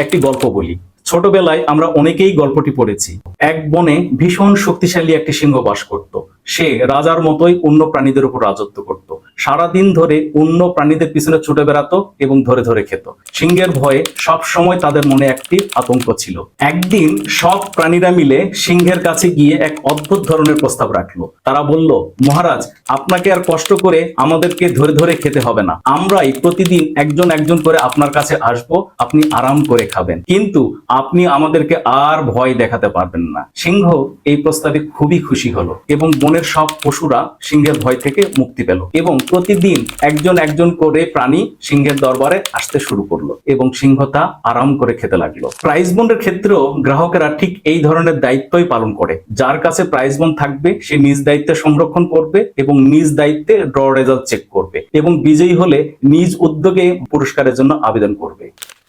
একটি গল্প বলি। ছোটবেলায় আমরা অনেকেই গল্পটি পড়েছি। এক বনে ভীষণ শক্তিশালী একটি সিংহ বাস করত। সে রাজার মতোই অন্য প্রাণীদের উপর রাজত্ব করত। সারাদিন ধরে অন্য প্রাণীদের পিছনে ছুটে বেড়াতো এবং ধরে ধরে খেত। সিংহের ভয়ে সব সময় তাদের মনে একটি আতঙ্ক ছিল। একদিন সব প্রাণীরা মিলে সিংহের কাছে গিয়ে এক অদ্ভুত ধরনের প্রস্তাব রাখলো। তারা বলল, মহারাজ, আপনাকে আর কষ্ট করে আমাদেরকে ধরে ধরে খেতে হবে না। আমরাই প্রতিদিন একজন একজন করে আপনার কাছে আসব, আপনি আরাম করে খাবেন, কিন্তু আপনি আমাদেরকে আর ভয় দেখাতে পারবেন না। সিংহ এই প্রস্তাবে খুবই খুশি হলো এবং বনের সব পশুরা সিংহের ভয় থেকে মুক্তি পেল এবং প্রতিদিন একজন একজন করে প্রাণী সিংহের দরবারে আসতে শুরু করলো এবং সিংহ তা আরাম করে খেতে লাগলো। প্রাইজ বন্ডের ক্ষেত্রেও গ্রাহকেরা ঠিক এই ধরনের দায়িত্বই পালন করে। যার কাছে প্রাইজ বন্ড থাকবে সে নিজ দায়িত্বে সংরক্ষণ করবে এবং নিজ দায়িত্বে ড্র রেজাল্ট চেক করবে এবং বিজয়ী হলে নিজ উদ্যোগে পুরস্কারের জন্য আবেদন করবে।